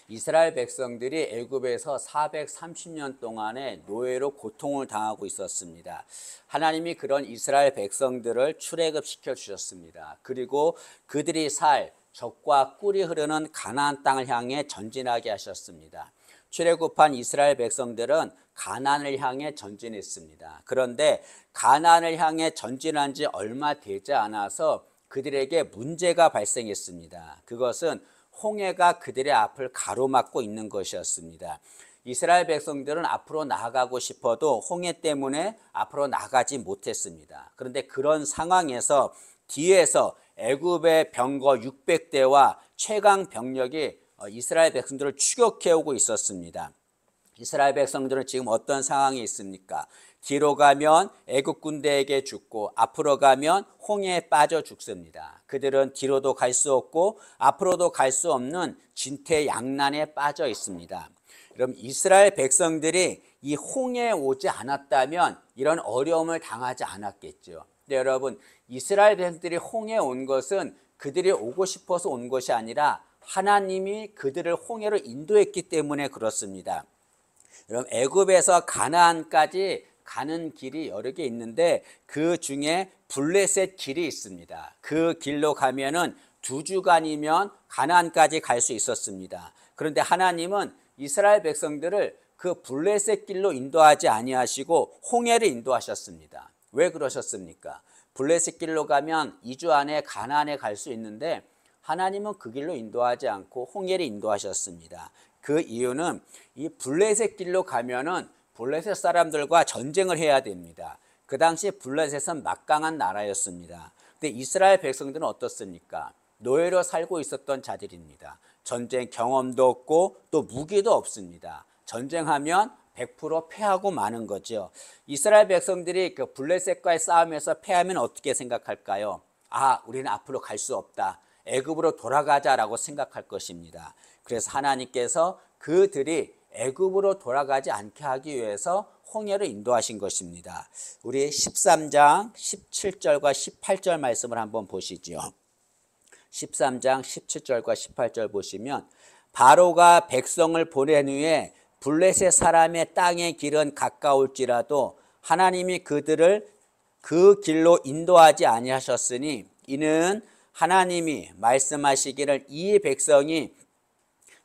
이스라엘 백성들이 애굽에서 430년 동안의 노예로 고통을 당하고 있었습니다. 하나님이 그런 이스라엘 백성들을 출애굽시켜 주셨습니다. 그리고 그들이 살 젖과 꿀이 흐르는 가나안 땅을 향해 전진하게 하셨습니다. 출애굽한 이스라엘 백성들은 가나안을 향해 전진했습니다. 그런데 가나안을 향해 전진한 지 얼마 되지 않아서 그들에게 문제가 발생했습니다. 그것은 홍해가 그들의 앞을 가로막고 있는 것이었습니다. 이스라엘 백성들은 앞으로 나아가고 싶어도 홍해 때문에 앞으로 나가지 못했습니다. 그런데 그런 상황에서 뒤에서 애굽의 병거 600대와 최강 병력이 이스라엘 백성들을 추격해오고 있었습니다. 이스라엘 백성들은 지금 어떤 상황이 있습니까? 뒤로 가면 애굽 군대에게 죽고 앞으로 가면 홍해에 빠져 죽습니다. 그들은 뒤로도 갈 수 없고 앞으로도 갈 수 없는 진퇴양난에 빠져 있습니다. 그럼 이스라엘 백성들이 이 홍해에 오지 않았다면 이런 어려움을 당하지 않았겠죠. 근데 여러분, 이스라엘 백성들이 홍해에 온 것은 그들이 오고 싶어서 온 것이 아니라 하나님이 그들을 홍해로 인도했기 때문에 그렇습니다. 그럼 애굽에서 가나안까지 가는 길이 여러 개 있는데 그 중에 블레셋 길이 있습니다. 그 길로 가면은 2주간이면 가나안까지 갈 수 있었습니다. 그런데 하나님은 이스라엘 백성들을 그 블레셋 길로 인도하지 아니하시고 홍해를 인도하셨습니다. 왜 그러셨습니까? 블레셋 길로 가면 2주 안에 가나안에 갈 수 있는데 하나님은 그 길로 인도하지 않고 홍해를 인도하셨습니다. 그 이유는 이 블레셋 길로 가면은 블레셋 사람들과 전쟁을 해야 됩니다. 그 당시 블레셋은 막강한 나라였습니다. 근데 이스라엘 백성들은 어떻습니까? 노예로 살고 있었던 자들입니다. 전쟁 경험도 없고 또 무기도 없습니다. 전쟁하면 100% 패하고 마는 거죠. 이스라엘 백성들이 그 블레셋과의 싸움에서 패하면 어떻게 생각할까요? 아, 우리는 앞으로 갈 수 없다. 애굽으로 돌아가자라고 생각할 것입니다. 그래서 하나님께서 그들이 애굽으로 돌아가지 않게 하기 위해서 홍해를 인도하신 것입니다. 우리 13장 17절과 18절 말씀을 한번 보시죠. 13장 17절과 18절 보시면 바로가 백성을 보낸 후에 블레셋 사람의 땅의 길은 가까울지라도 하나님이 그들을 그 길로 인도하지 아니하셨으니 이는 하나님이 말씀하시기를 이 백성이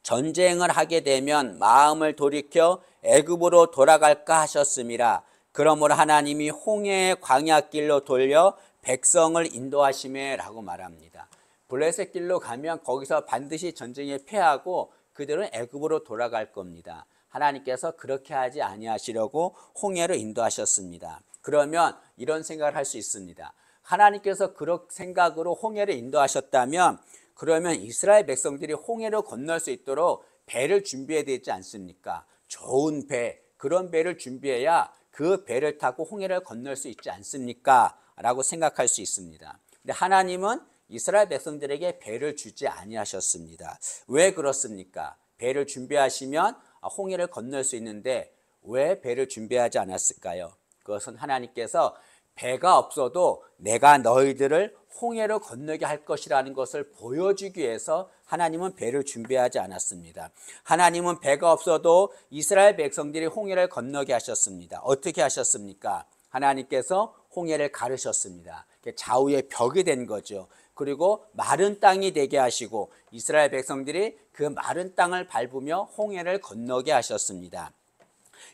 전쟁을 하게 되면 마음을 돌이켜 애굽으로 돌아갈까 하셨음이라. 그러므로 하나님이 홍해의 광야길로 돌려 백성을 인도하시매라고 말합니다. 블레셋 길로 가면 거기서 반드시 전쟁에 패하고 그들은 애굽으로 돌아갈 겁니다. 하나님께서 그렇게 하지 아니하시려고 홍해로 인도하셨습니다. 그러면 이런 생각을 할 수 있습니다. 하나님께서 그런 생각으로 홍해를 인도하셨다면 그러면 이스라엘 백성들이 홍해를 건널 수 있도록 배를 준비해야 되지 않습니까? 좋은 배, 그런 배를 준비해야 그 배를 타고 홍해를 건널 수 있지 않습니까? 라고 생각할 수 있습니다. 근데 하나님은 이스라엘 백성들에게 배를 주지 아니하셨습니다. 왜 그렇습니까? 배를 준비하시면 홍해를 건널 수 있는데 왜 배를 준비하지 않았을까요? 그것은 하나님께서 배가 없어도 내가 너희들을 홍해로 건너게 할 것이라는 것을 보여주기 위해서 하나님은 배를 준비하지 않았습니다. 하나님은 배가 없어도 이스라엘 백성들이 홍해를 건너게 하셨습니다. 어떻게 하셨습니까? 하나님께서 홍해를 가르셨습니다. 좌우의 벽이 된 거죠. 그리고 마른 땅이 되게 하시고 이스라엘 백성들이 그 마른 땅을 밟으며 홍해를 건너게 하셨습니다.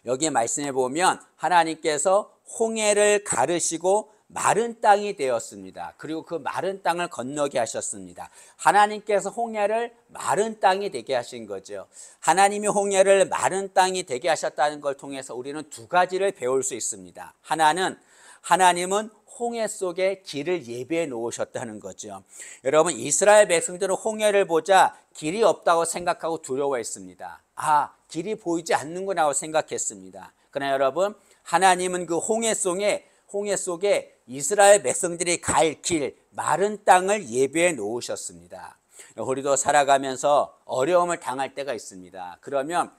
여기 말씀해 보면 하나님께서 홍해를 가르시고 마른 땅이 되었습니다. 그리고 그 마른 땅을 건너게 하셨습니다. 하나님께서 홍해를 마른 땅이 되게 하신 거죠. 하나님이 홍해를 마른 땅이 되게 하셨다는 걸 통해서 우리는 두 가지를 배울 수 있습니다. 하나는 하나님은 홍해 속에 길을 예비해 놓으셨다는 거죠. 여러분, 이스라엘 백성들은 홍해를 보자 길이 없다고 생각하고 두려워했습니다. 아, 길이 보이지 않는구나 하고 생각했습니다. 그러나 여러분, 하나님은 그 홍해 속에 이스라엘 백성들이 갈 길, 마른 땅을 예비해 놓으셨습니다. 우리도 살아가면서 어려움을 당할 때가 있습니다. 그러면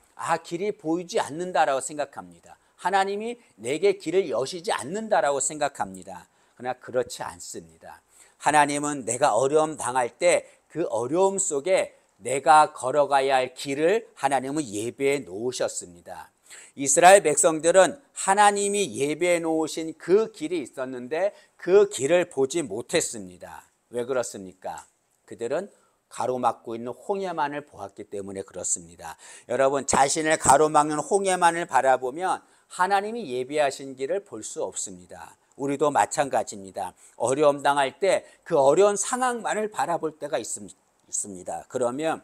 길이 보이지 않는다라고 생각합니다. 하나님이 내게 길을 여시지 않는다라고 생각합니다. 그러나 그렇지 않습니다. 하나님은 내가 어려움 당할 때 그 어려움 속에 내가 걸어가야 할 길을 하나님은 예배해 놓으셨습니다. 이스라엘 백성들은 하나님이 예배해 놓으신 그 길이 있었는데 그 길을 보지 못했습니다. 왜 그렇습니까? 그들은 가로막고 있는 홍해만을 보았기 때문에 그렇습니다. 여러분, 자신을 가로막는 홍해만을 바라보면 하나님이 예비하신 길을 볼 수 없습니다. 우리도 마찬가지입니다. 어려움 당할 때 그 어려운 상황만을 바라볼 때가 있습니다. 그러면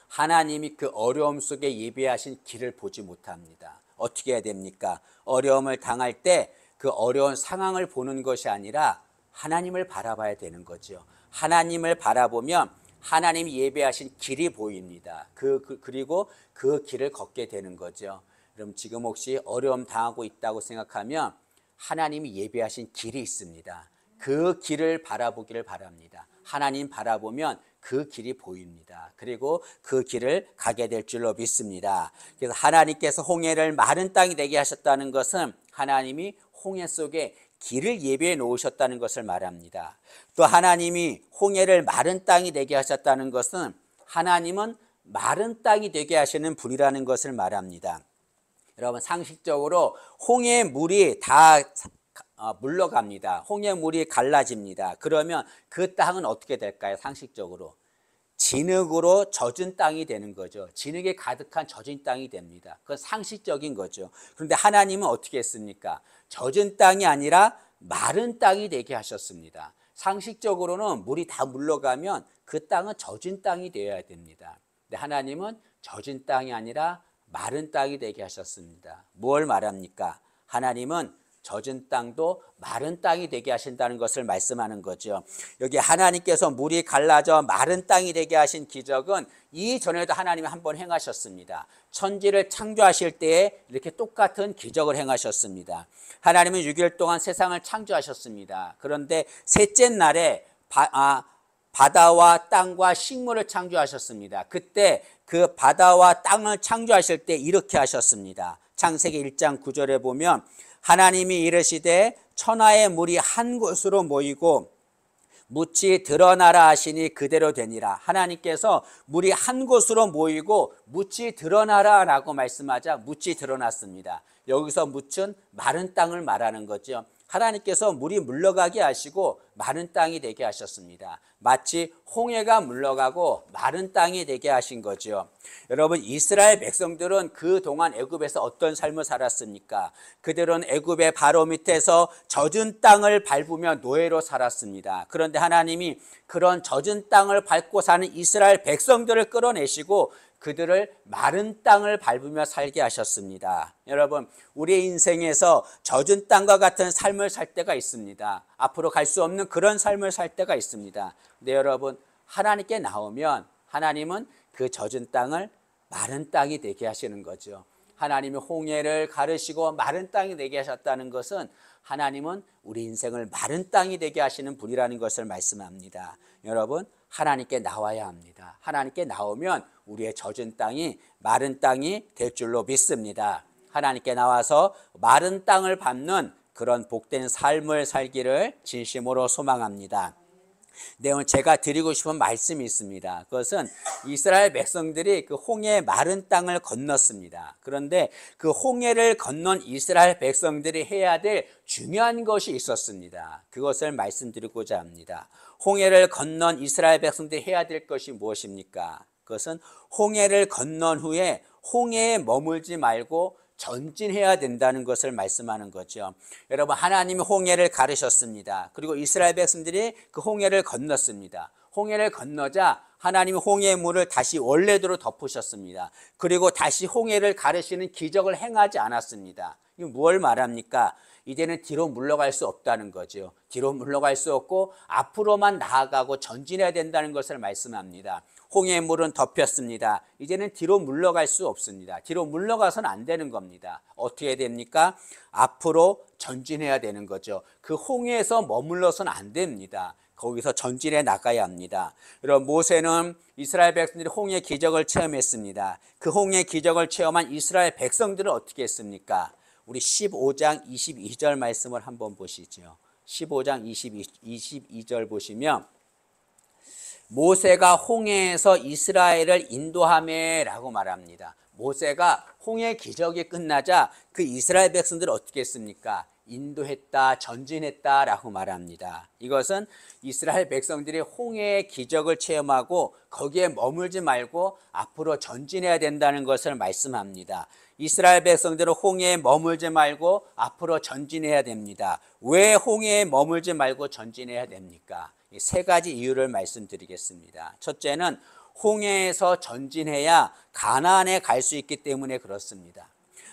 하나님이 그 어려움 속에 예비하신 길을 보지 못합니다. 어떻게 해야 됩니까? 어려움을 당할 때 그 어려운 상황을 보는 것이 아니라 하나님을 바라봐야 되는 거죠. 하나님을 바라보면 하나님이 예배하신 길이 보입니다. 그리고 그 길을 걷게 되는 거죠. 그럼 지금 혹시 어려움 당하고 있다고 생각하면 하나님이 예배하신 길이 있습니다. 그 길을 바라보기를 바랍니다. 하나님 바라보면 그 길이 보입니다. 그리고 그 길을 가게 될 줄로 믿습니다. 그래서 하나님께서 홍해를 마른 땅이 되게 하셨다는 것은 하나님이 홍해 속에 길을 예비해 놓으셨다는 것을 말합니다. 또 하나님이 홍해를 마른 땅이 되게 하셨다는 것은 하나님은 마른 땅이 되게 하시는 분이라는 것을 말합니다. 여러분, 상식적으로 홍해의 물이 다 물러갑니다. 홍해 물이 갈라집니다. 그러면 그 땅은 어떻게 될까요? 상식적으로 진흙으로 젖은 땅이 되는 거죠. 진흙에 가득한 젖은 땅이 됩니다. 그건 상식적인 거죠. 그런데 하나님은 어떻게 했습니까? 젖은 땅이 아니라 마른 땅이 되게 하셨습니다. 상식적으로는 물이 다 물러가면 그 땅은 젖은 땅이 되어야 됩니다. 근데 하나님은 젖은 땅이 아니라 마른 땅이 되게 하셨습니다. 뭘 말합니까? 하나님은 젖은 땅도 마른 땅이 되게 하신다는 것을 말씀하는 거죠. 여기 하나님께서 물이 갈라져 마른 땅이 되게 하신 기적은 이전에도 하나님이 한번 행하셨습니다. 천지를 창조하실 때에 이렇게 똑같은 기적을 행하셨습니다. 하나님은 6일 동안 세상을 창조하셨습니다. 그런데 셋째 날에 바다와 땅과 식물을 창조하셨습니다. 그때 그 바다와 땅을 창조하실 때 이렇게 하셨습니다. 창세기 1장 9절에 보면 하나님이 이르시되 천하의 물이 한 곳으로 모이고 묻이 드러나라 하시니 그대로 되니라. 하나님께서 물이 한 곳으로 모이고 묻이 드러나라 라고 말씀하자 묻이 드러났습니다. 여기서 묻은 마른 땅을 말하는 거죠. 하나님께서 물이 물러가게 하시고 마른 땅이 되게 하셨습니다. 마치 홍해가 물러가고 마른 땅이 되게 하신 거죠. 여러분, 이스라엘 백성들은 그동안 애굽에서 어떤 삶을 살았습니까? 그들은 애굽의 바로 밑에서 젖은 땅을 밟으며 노예로 살았습니다. 그런데 하나님이 그런 젖은 땅을 밟고 사는 이스라엘 백성들을 끌어내시고 그들을 마른 땅을 밟으며 살게 하셨습니다. 여러분, 우리의 인생에서 젖은 땅과 같은 삶을 살 때가 있습니다. 앞으로 갈 수 없는 그런 삶을 살 때가 있습니다. 근데 여러분, 하나님께 나오면 하나님은 그 젖은 땅을 마른 땅이 되게 하시는 거죠. 하나님이 홍해를 가르시고 마른 땅이 되게 하셨다는 것은 하나님은 우리 인생을 마른 땅이 되게 하시는 분이라는 것을 말씀합니다. 여러분, 하나님께 나와야 합니다. 하나님께 나오면 우리의 젖은 땅이 마른 땅이 될 줄로 믿습니다. 하나님께 나와서 마른 땅을 밟는 그런 복된 삶을 살기를 진심으로 소망합니다. 네, 오늘 제가 드리고 싶은 말씀이 있습니다. 그것은 이스라엘 백성들이 그 홍해 마른 땅을 건넜습니다. 그런데 그 홍해를 건넌 이스라엘 백성들이 해야 될 중요한 것이 있었습니다. 그것을 말씀드리고자 합니다. 홍해를 건넌 이스라엘 백성들이 해야 될 것이 무엇입니까? 그것은 홍해를 건넌 후에 홍해에 머물지 말고 전진해야 된다는 것을 말씀하는 거죠. 여러분, 하나님이 홍해를 가르셨습니다. 그리고 이스라엘 백성들이 그 홍해를 건넜습니다. 홍해를 건너자 하나님이 홍해의 물을 다시 원래대로 덮으셨습니다. 그리고 다시 홍해를 가르시는 기적을 행하지 않았습니다. 이거 뭘 말합니까? 이제는 뒤로 물러갈 수 없다는 거죠. 뒤로 물러갈 수 없고 앞으로만 나아가고 전진해야 된다는 것을 말씀합니다. 홍해의 물은 덮였습니다. 이제는 뒤로 물러갈 수 없습니다. 뒤로 물러가서는 안 되는 겁니다. 어떻게 해야 됩니까? 앞으로 전진해야 되는 거죠. 그 홍해에서 머물러서는 안 됩니다. 거기서 전진해 나가야 합니다. 여러분, 모세는 이스라엘 백성들이 홍해 기적을 체험했습니다. 그 홍해 기적을 체험한 이스라엘 백성들은 어떻게 했습니까? 우리 15장 22절 말씀을 한번 보시죠. 15장 22절 보시면 모세가 홍해에서 이스라엘을 인도하매라고 말합니다. 모세가 홍해 기적이 끝나자 그 이스라엘 백성들을 어떻게 했습니까? 인도했다, 전진했다라고 말합니다. 이것은 이스라엘 백성들이 홍해의 기적을 체험하고 거기에 머물지 말고 앞으로 전진해야 된다는 것을 말씀합니다. 이스라엘 백성들은 홍해에 머물지 말고 앞으로 전진해야 됩니다. 왜 홍해에 머물지 말고 전진해야 됩니까? 세 가지 이유를 말씀드리겠습니다. 첫째는 홍해에서 전진해야 가나안에 갈 수 있기 때문에 그렇습니다.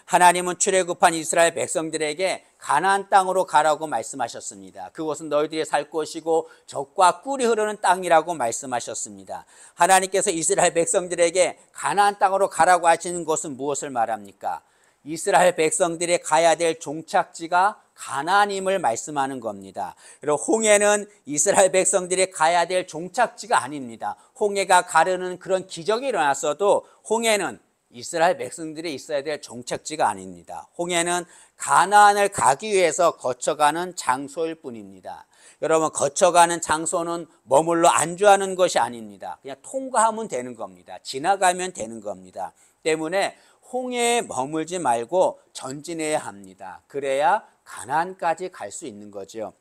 하나님은 출애굽한 이스라엘 백성들에게 가나안 땅으로 가라고 말씀하셨습니다. 그곳은 너희들이 살 곳이고 젖과 꿀이 흐르는 땅이라고 말씀하셨습니다. 하나님께서 이스라엘 백성들에게 가나안 땅으로 가라고 하시는 것은 무엇을 말합니까? 이스라엘 백성들이 가야 될 종착지가 가나안임을 말씀하는 겁니다. 그리고 홍해는 이스라엘 백성들이 가야 될 종착지가 아닙니다. 홍해가 가르는 그런 기적이 일어났어도 홍해는 이스라엘 백성들이 있어야 될 종착지가 아닙니다. 홍해는 가나안을 가기 위해서 거쳐가는 장소일 뿐입니다. 여러분, 거쳐가는 장소는 머물러 안주하는 것이 아닙니다. 그냥 통과하면 되는 겁니다. 지나가면 되는 겁니다. 때문에 홍해에 머물지 말고 전진해야 합니다. 그래야 가나안까지 갈 수 있는 거죠.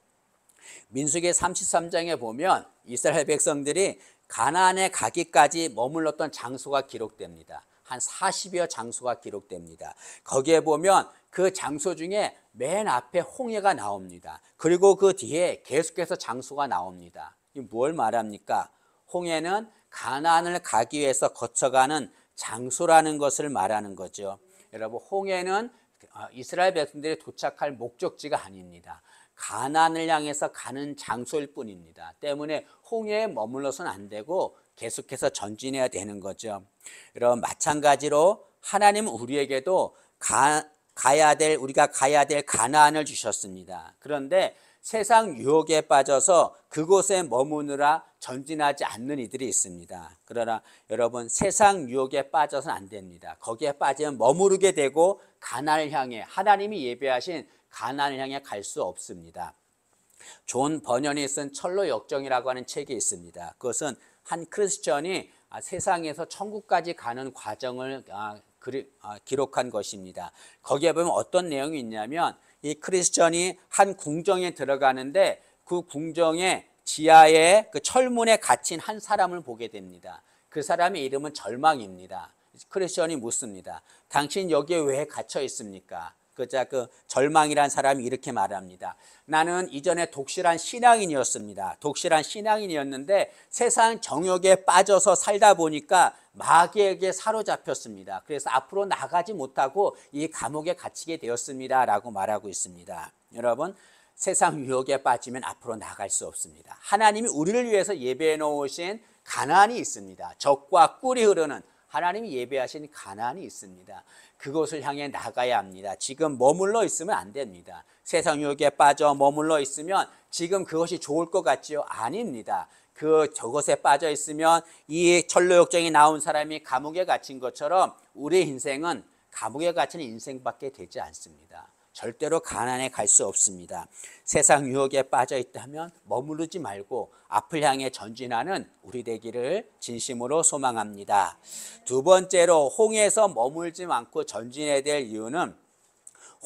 민수기 33장에 보면 이스라엘 백성들이 가나안에 가기까지 머물렀던 장소가 기록됩니다. 한 40여 장소가 기록됩니다. 거기에 보면 그 장소 중에 맨 앞에 홍해가 나옵니다. 그리고 그 뒤에 계속해서 장소가 나옵니다. 이 뭘 말합니까? 홍해는 가나안을 가기 위해서 거쳐가는 장소라는 것을 말하는 거죠. 여러분, 홍해는 이스라엘 백성들이 도착할 목적지가 아닙니다. 가나안을 향해서 가는 장소일 뿐입니다. 때문에 홍해에 머물러서는 안 되고 계속해서 전진해야 되는 거죠. 여러분, 마찬가지로 하나님은 우리에게도 우리가 가야 될 가나안을 주셨습니다. 그런데 세상 유혹에 빠져서 그곳에 머무느라 전진하지 않는 이들이 있습니다. 그러나 여러분, 세상 유혹에 빠져서는 안 됩니다. 거기에 빠지면 머무르게 되고 가나안을 향해, 하나님이 예배하신 가나안을 향해 갈 수 없습니다. 존 버년이 쓴 철로 역정이라고 하는 책이 있습니다. 그것은 한 크리스천이 세상에서 천국까지 가는 과정을 기록한 것입니다. 거기에 보면 어떤 내용이 있냐면, 이 크리스천이 한 궁정에 들어가는데 그 궁정의 지하에 그 철문에 갇힌 한 사람을 보게 됩니다. 그 사람의 이름은 절망입니다. 크리스천이 묻습니다. 당신 여기에 왜 갇혀 있습니까? 그 절망이란 사람이 이렇게 말합니다. 나는 이전에 독실한 신앙인이었습니다. 독실한 신앙인이었는데 세상 정욕에 빠져서 살다 보니까 마귀에게 사로잡혔습니다. 그래서 앞으로 나가지 못하고 이 감옥에 갇히게 되었습니다. 라고 말하고 있습니다. 여러분, 세상 유혹에 빠지면 앞으로 나갈 수 없습니다. 하나님이 우리를 위해서 예배해 놓으신 가나안이 있습니다. 젖과 꿀이 흐르는 하나님이 예배하신 가나안이 있습니다. 그곳을 향해 나가야 합니다. 지금 머물러 있으면 안 됩니다. 세상 유혹에 빠져 머물러 있으면 지금 그것이 좋을 것 같지요? 아닙니다. 저것에 빠져 있으면 이 철로역정이 나온 사람이 감옥에 갇힌 것처럼 우리 인생은 감옥에 갇힌 인생밖에 되지 않습니다. 절대로 가나안에 갈 수 없습니다. 세상 유혹에 빠져 있다면 머무르지 말고 앞을 향해 전진하는 우리 되기를 진심으로 소망합니다. 두 번째로 홍해에서 머물지 않고 전진해야 될 이유는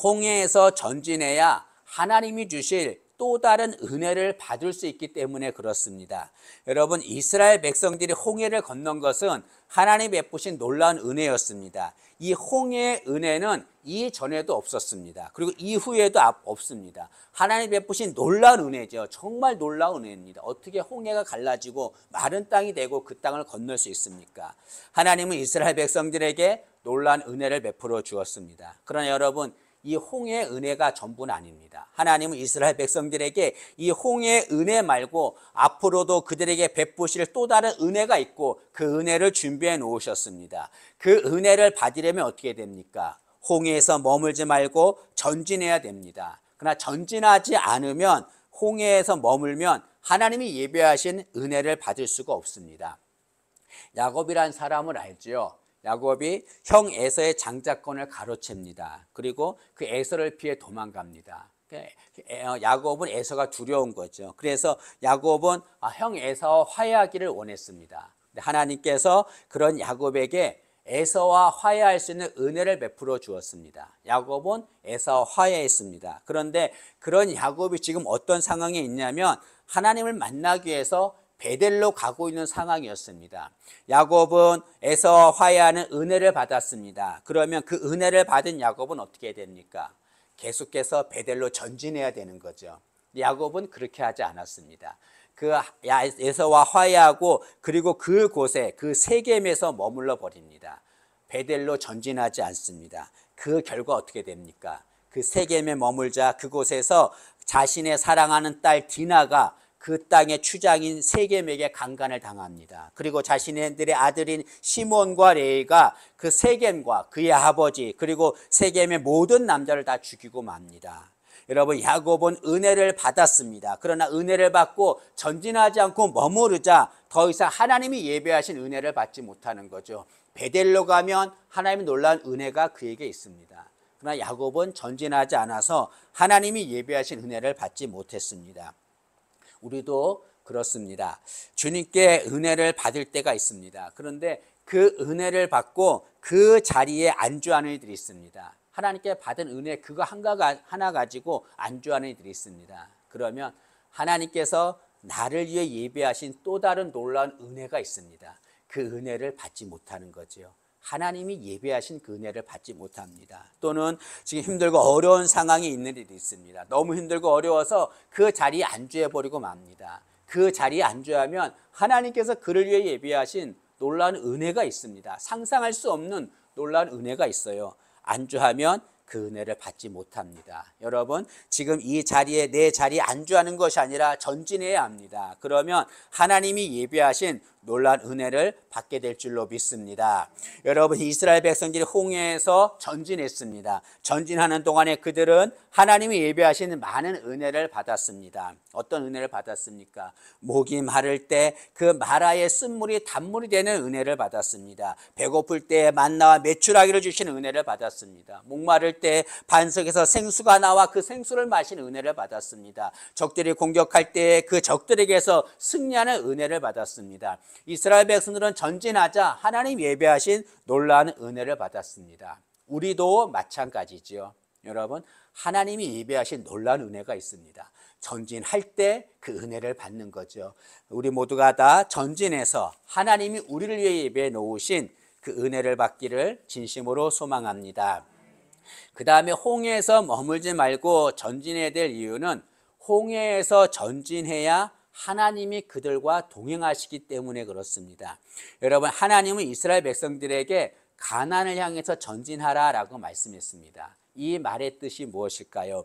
홍해에서 전진해야 하나님이 주실 또 다른 은혜를 받을 수 있기 때문에 그렇습니다. 여러분, 이스라엘 백성들이 홍해를 건넌 것은 하나님이 베푸신 놀라운 은혜였습니다. 이 홍해의 은혜는 이전에도 없었습니다. 그리고 이후에도 없습니다. 하나님이 베푸신 놀라운 은혜죠. 정말 놀라운 은혜입니다. 어떻게 홍해가 갈라지고 마른 땅이 되고 그 땅을 건널 수 있습니까? 하나님은 이스라엘 백성들에게 놀라운 은혜를 베풀어 주었습니다. 그러나 여러분, 이 홍해의 은혜가 전부는 아닙니다. 하나님은 이스라엘 백성들에게 이 홍해의 은혜 말고 앞으로도 그들에게 베푸실 또 다른 은혜가 있고 그 은혜를 준비해 놓으셨습니다. 그 은혜를 받으려면 어떻게 됩니까? 홍해에서 머물지 말고 전진해야 됩니다. 그러나 전진하지 않으면, 홍해에서 머물면 하나님이 예배하신 은혜를 받을 수가 없습니다. 야곱이란 사람을 알죠? 야곱이 형 에서의 장자권을 가로챕니다. 그리고 그 에서를 피해 도망갑니다. 야곱은 에서가 두려운 거죠. 그래서 야곱은 형 에서와 화해하기를 원했습니다. 하나님께서 그런 야곱에게 에서와 화해할 수 있는 은혜를 베풀어 주었습니다. 야곱은 에서와 화해했습니다. 그런데 그런 야곱이 지금 어떤 상황에 있냐면 하나님을 만나기 위해서 베델로 가고 있는 상황이었습니다. 야곱은 에서와 화해하는 은혜를 받았습니다. 그러면 그 은혜를 받은 야곱은 어떻게 됩니까? 계속해서 베델로 전진해야 되는 거죠. 야곱은 그렇게 하지 않았습니다. 그 에서와 화해하고 그리고 그곳에 그 세겜에서 머물러 버립니다. 베델로 전진하지 않습니다. 그 결과 어떻게 됩니까? 그 세겜에 머물자 그곳에서 자신의 사랑하는 딸 디나가 그 땅의 추장인 세겜에게 강간을 당합니다. 그리고 자신들의 아들인 시몬과 레이가 그 세겜과 그의 아버지 그리고 세겜의 모든 남자를 다 죽이고 맙니다. 여러분, 야곱은 은혜를 받았습니다. 그러나 은혜를 받고 전진하지 않고 머무르자 더 이상 하나님이 예배하신 은혜를 받지 못하는 거죠. 베델로 가면 하나님의 놀라운 은혜가 그에게 있습니다. 그러나 야곱은 전진하지 않아서 하나님이 예배하신 은혜를 받지 못했습니다. 우리도 그렇습니다. 주님께 은혜를 받을 때가 있습니다. 그런데 그 은혜를 받고 그 자리에 안주하는 이들이 있습니다. 하나님께 받은 은혜 그거 하나 가지고 안주하는 이들이 있습니다. 그러면 하나님께서 나를 위해 예배하신 또 다른 놀라운 은혜가 있습니다. 그 은혜를 받지 못하는 거죠. 하나님이 예배하신 그 은혜를 받지 못합니다. 또는 지금 힘들고 어려운 상황이 있는 일이 있습니다. 너무 힘들고 어려워서 그 자리에 안주해버리고 맙니다. 그 자리에 안주하면 하나님께서 그를 위해 예배하신 놀라운 은혜가 있습니다. 상상할 수 없는 놀라운 은혜가 있어요. 안주하면 그 은혜를 받지 못합니다. 여러분, 지금 이 자리에 내 자리에 안주하는 것이 아니라 전진해야 합니다. 그러면 하나님이 예배하신 놀라운 은혜를 받게 될 줄로 믿습니다. 여러분, 이스라엘 백성들이 홍해에서 전진했습니다. 전진하는 동안에 그들은 하나님이 예배하시는 많은 은혜를 받았습니다. 어떤 은혜를 받았습니까? 목이 마를 때 그 마라의 쓴물이 단물이 되는 은혜를 받았습니다. 배고플 때 만나와 메추라기를 주시는 은혜를 받았습니다. 목마를 때 반석에서 생수가 나와 그 생수를 마시는 은혜를 받았습니다. 적들이 공격할 때 그 적들에게서 승리하는 은혜를 받았습니다. 이스라엘 백성들은 전진하자 하나님 예배하신 놀라운 은혜를 받았습니다. 우리도 마찬가지죠. 여러분, 하나님이 예배하신 놀라운 은혜가 있습니다. 전진할 때 그 은혜를 받는 거죠. 우리 모두가 다 전진해서 하나님이 우리를 위해 예배해 놓으신 그 은혜를 받기를 진심으로 소망합니다. 그 다음에 홍해에서 머물지 말고 전진해야 될 이유는 홍해에서 전진해야 하나님이 그들과 동행하시기 때문에 그렇습니다. 여러분, 하나님은 이스라엘 백성들에게 가나안을 향해서 전진하라라고 말씀했습니다. 이 말의 뜻이 무엇일까요?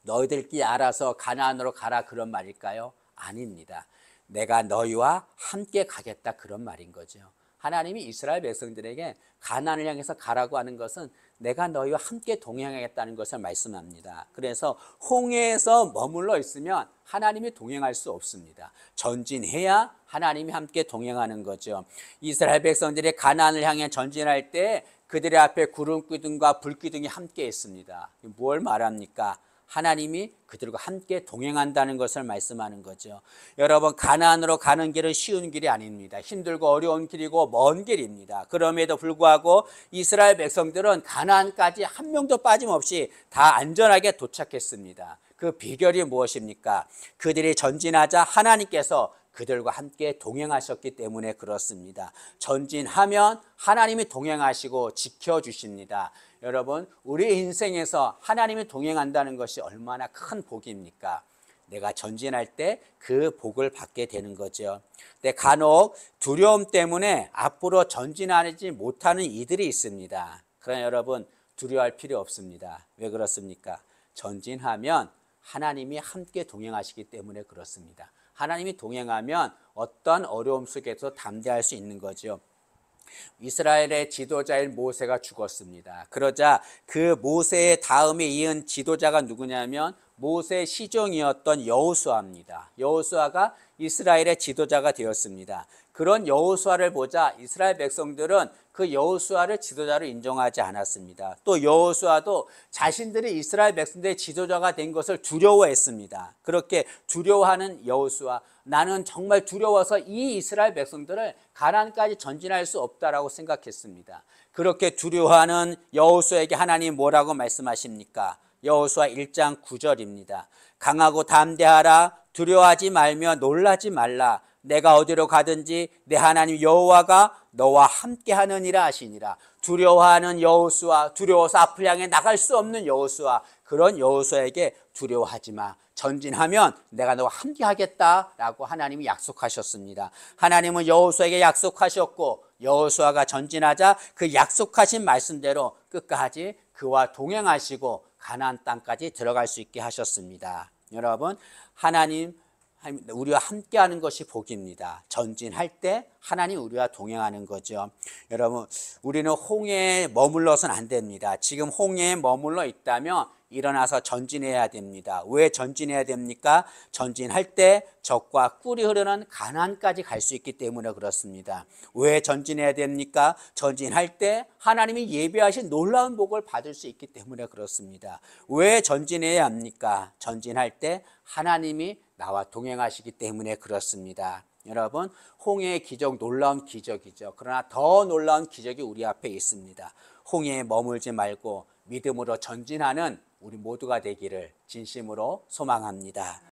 너희들끼리 알아서 가나안으로 가라 그런 말일까요? 아닙니다. 내가 너희와 함께 가겠다 그런 말인 거죠. 하나님이 이스라엘 백성들에게 가나안을 향해서 가라고 하는 것은 내가 너희와 함께 동행하겠다는 것을 말씀합니다. 그래서 홍해에서 머물러 있으면 하나님이 동행할 수 없습니다. 전진해야 하나님이 함께 동행하는 거죠. 이스라엘 백성들이 가나안을 향해 전진할 때 그들의 앞에 구름 기둥과 불 기둥이 함께 있습니다. 뭘 말합니까? 하나님이 그들과 함께 동행한다는 것을 말씀하는 거죠. 여러분, 가나안으로 가는 길은 쉬운 길이 아닙니다. 힘들고 어려운 길이고 먼 길입니다. 그럼에도 불구하고 이스라엘 백성들은 가나안까지 한 명도 빠짐없이 다 안전하게 도착했습니다. 그 비결이 무엇입니까? 그들이 전진하자 하나님께서 그들과 함께 동행하셨기 때문에 그렇습니다. 전진하면 하나님이 동행하시고 지켜주십니다. 여러분, 우리 인생에서 하나님이 동행한다는 것이 얼마나 큰 복입니까? 내가 전진할 때 그 복을 받게 되는 거죠. 근데 간혹 두려움 때문에 앞으로 전진하지 못하는 이들이 있습니다. 그러나 여러분, 두려워할 필요 없습니다. 왜 그렇습니까? 전진하면 하나님이 함께 동행하시기 때문에 그렇습니다. 하나님이 동행하면 어떤 어려움 속에서 담대할 수 있는 거죠. 이스라엘의 지도자인 모세가 죽었습니다. 그러자 그 모세의 다음에 이은 지도자가 누구냐면 모세의 시종이었던 여호수아입니다. 여호수아가 이스라엘의 지도자가 되었습니다. 그런 여호수아를 보자 이스라엘 백성들은 그 여호수아를 지도자로 인정하지 않았습니다. 또 여호수아도 자신들이 이스라엘 백성들의 지도자가 된 것을 두려워했습니다. 그렇게 두려워하는 여호수아, 나는 정말 두려워서 이 이스라엘 백성들을 가나안까지 전진할 수 없다라고 생각했습니다. 그렇게 두려워하는 여호수아에게 하나님 뭐라고 말씀하십니까? 여호수아 1장 9절입니다. 강하고 담대하라. 두려워하지 말며 놀라지 말라. 내가 어디로 가든지 내 하나님 여호와가 너와 함께하느니라 하시니라. 두려워하는 여호수아, 두려워서 앞을 향해 나갈 수 없는 여호수아, 그런 여호수아에게 두려워하지 마. 전진하면 내가 너와 함께하겠다라고 하나님이 약속하셨습니다. 하나님은 여호수아에게 약속하셨고 여호수아가 전진하자 그 약속하신 말씀대로 끝까지 그와 동행하시고 가나안 땅까지 들어갈 수 있게 하셨습니다. 여러분, 하나님 우리와 함께하는 것이 복입니다. 전진할 때 하나님 우리와 동행하는 거죠. 여러분, 우리는 홍해에 머물러서는 안 됩니다. 지금 홍해에 머물러 있다면 일어나서 전진해야 됩니다. 왜 전진해야 됩니까? 전진할 때 적과 꿀이 흐르는 가나안까지 갈 수 있기 때문에 그렇습니다. 왜 전진해야 됩니까? 전진할 때 하나님이 예비하신 놀라운 복을 받을 수 있기 때문에 그렇습니다. 왜 전진해야 합니까? 전진할 때 하나님이 나와 동행하시기 때문에 그렇습니다. 여러분, 홍해의 기적 놀라운 기적이죠. 그러나 더 놀라운 기적이 우리 앞에 있습니다. 홍해에 머물지 말고 믿음으로 전진하는 우리 모두가 되기를 진심으로 소망합니다.